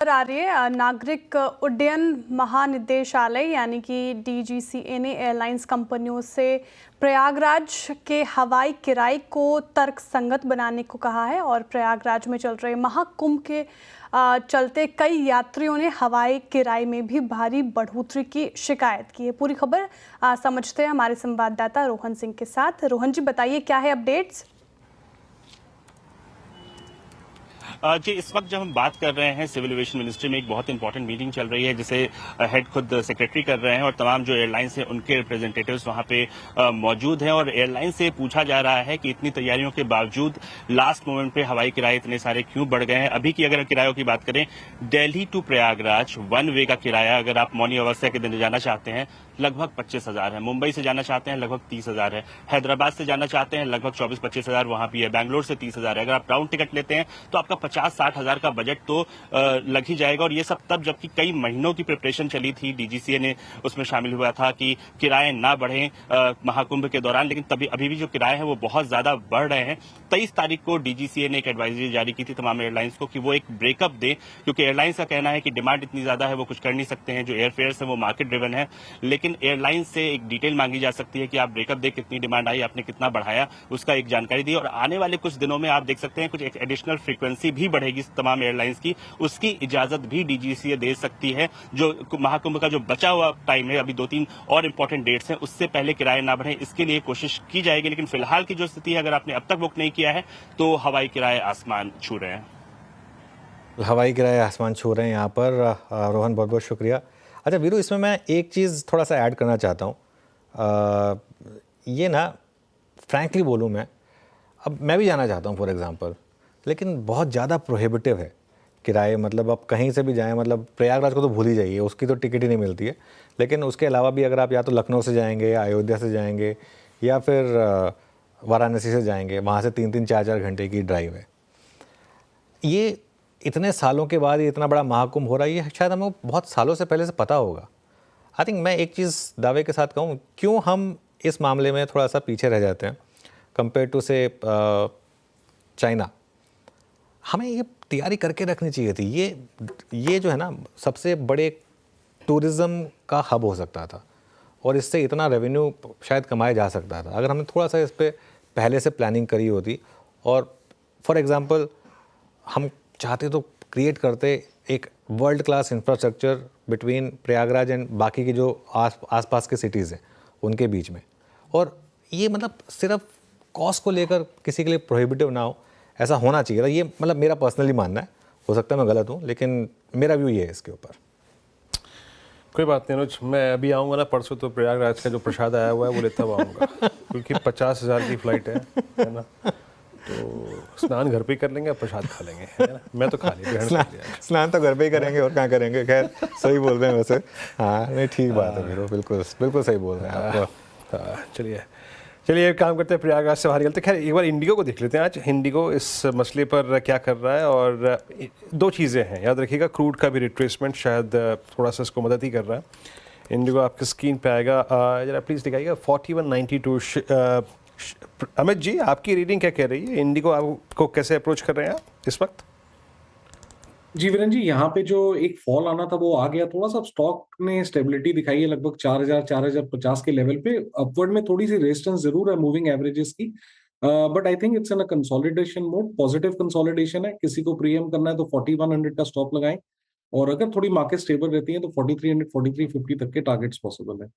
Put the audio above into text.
आ रही है नागरिक उड्डयन महानिदेशालय यानी कि डीजीसीए ने एयरलाइंस कंपनियों से प्रयागराज के हवाई किराए को तर्कसंगत बनाने को कहा है और प्रयागराज में चल रहे महाकुंभ के चलते कई यात्रियों ने हवाई किराए में भी भारी बढ़ोतरी की शिकायत की है। पूरी खबर समझते हैं हमारे संवाददाता रोहन सिंह के साथ। रोहन जी, बताइए क्या है अपडेट्स। जी, इस वक्त जब हम बात कर रहे हैं सिविल एविएशन मिनिस्ट्री में एक बहुत इंपॉर्टेंट मीटिंग चल रही है जिसे हेड खुद सेक्रेटरी कर रहे हैं और तमाम जो एयरलाइंस हैं उनके रिप्रेजेंटेटिव्स वहां पे मौजूद हैं और एयरलाइन से पूछा जा रहा है कि इतनी तैयारियों के बावजूद लास्ट मोमेंट पे हवाई किराए इतने सारे क्यों बढ़ गए हैं। अभी की अगर किरायों की बात करें, Delhi to Prayagraj one way का किराया अगर आप मौनी अमावस्या के दिन जाना चाहते हैं लगभग 25,000 है, मुंबई से जाना चाहते हैं लगभग 30,000 है, हैदराबाद से जाना चाहते हैं लगभग 24-25,000 वहां भी है, बैंगलोर से 30,000 है। अगर आप राउंड टिकट लेते हैं तो आपका 50-60 हजार का बजट तो लग ही जाएगा और ये सब तब जबकि कई महीनों की प्रिपरेशन चली थी। डीजीसीए ने उसमें शामिल हुआ था कि किराए ना बढ़े महाकुंभ के दौरान, लेकिन तभी अभी भी जो किराए हैं वो बहुत ज्यादा बढ़ रहे हैं। 23 तारीख को डीजीसीए ने एक एडवाइजरी जारी की थी तमाम एयरलाइंस को कि वो एक ब्रेकअप दे, क्योंकि एयरलाइंस का कहना है कि डिमांड इतनी ज्यादा है वो कुछ कर नहीं सकते हैं, जो एयरफेयर्स है वो मार्केट ड्रिवन है, लेकिन एयरलाइंस से एक डिटेल मांगी जा सकती है कि आप ब्रेकअप दे, कितनी डिमांड आई, आपने कितना बढ़ाया, उसका एक जानकारी दी। और आने वाले कुछ दिनों में आप देख सकते हैं कुछ एडिशनल फ्रीक्वेंसी भी बढ़ेगी तमाम एयरलाइंस की, उसकी इजाजत भी डीजीसीए दे सकती है। जो महाकुंभ का जो बचा हुआ टाइम है, अभी 2-3 और इंपॉर्टेंट डेट्स हैं, उससे पहले किराए ना बढ़े इसके लिए कोशिश की जाएगी। लेकिन फिलहाल की जो स्थिति है, अगर आपने अब तक बुक नहीं किया है तो हवाई किराए आसमान छू रहे हैं। हवाई किराए आसमान छू रहे हैं यहाँ पर। रोहन, बहुत बहुत शुक्रिया। अच्छा वीरू, इसमें मैं एक चीज़ थोड़ा सा ऐड करना चाहता हूँ। ये ना फ्रैंकली बोलूँ, अब मैं भी जाना चाहता हूँ फॉर एग्जांपल, लेकिन बहुत ज़्यादा प्रोहिबिटिव है किराए। मतलब आप कहीं से भी जाएं, मतलब प्रयागराज को तो भूल ही जाइए, उसकी तो टिकट ही नहीं मिलती है। लेकिन उसके अलावा भी अगर आप या तो लखनऊ से जाएंगे या अयोध्या से जाएंगे या फिर वाराणसी से जाएंगे, वहाँ से 3-3 4-4 घंटे की ड्राइव है। ये इतने सालों के बाद ये इतना बड़ा महाकुंभ हो रहा है, ये शायद हमें बहुत सालों से पहले से पता होगा। आई थिंक मैं एक चीज़ दावे के साथ कहूँ, क्यों हम इस मामले में थोड़ा सा पीछे रह जाते हैं कंपेयर टू से चाइना। हमें ये तैयारी करके रखनी चाहिए थी। ये जो है ना, सबसे बड़े टूरिज़्म का हब हो सकता था और इससे इतना रेवेन्यू शायद कमाया जा सकता था अगर हमने थोड़ा सा इस पर पहले से प्लानिंग करी होती। और फॉर एग्ज़ाम्पल हम चाहते तो क्रिएट करते एक world class infrastructure between Prayagraj and बाकी की जो आसपास के सिटीज़ हैं उनके बीच में। और ये मतलब सिर्फ कॉस्ट को लेकर किसी के लिए प्रोहिबिटिव ना हो, ऐसा होना चाहिए था। ये मतलब मेरा पर्सनली मानना है, हो सकता है मैं गलत हूँ, लेकिन मेरा व्यू ये है इसके ऊपर। कोई बात नहीं अनुज, मैं अभी आऊँगा ना परसों, तो प्रयागराज का जो प्रसाद आया हुआ है वो लेता हुआ आऊँगा क्योंकि 50,000 की फ़्लाइट है ना, तो स्नान घर पे ही कर लेंगे, प्रसाद खा लेंगे, है ना। मैं तो खा लिया स्नान तो घर पे ही करेंगे और कहाँ करेंगे। खैर सही बोल रहे हैं वैसे। हाँ नहीं, ठीक बात है वीरू, बिल्कुल बिल्कुल सही बोल रहे हैं आप। चलिए काम करते हैं, प्रयागराज से बाहर निकलते हैं। खैर एक बार इंडिगो को देख लेते हैं आज, इंडिगो इस मसले पर क्या कर रहा है। और 2 चीज़ें हैं, याद रखिएगा, क्रूड का भी रिट्रेसमेंट शायद थोड़ा सा इसको मदद ही कर रहा है। इंडिगो आपकी स्क्रीन पे आएगा, जरा प्लीज़ दिखाइएगा 4192। अमित जी, आपकी रीडिंग क्या कह रही है? इंडिगो आपको कैसे अप्रोच कर रहे हैं आप इस वक्त? जी वीरेंद्र जी, यहाँ पे जो एक फॉल आना था वो आ गया। थोड़ा सा स्टॉक ने स्टेबिलिटी दिखाई है लगभग 4,000-4,050 के लेवल पे। अपवर्ड में थोड़ी सी रेजिस्टेंस जरूर है मूविंग एवरेजेस की, but I think it's in a consolidation mode, positive consolidation है। किसी को प्रीएम करना है तो 4100 का स्टॉप लगाएं और अगर थोड़ी मार्केट स्टेबल रहती है तो 4300 4350 तक के टारगेट्स पॉसिबल है।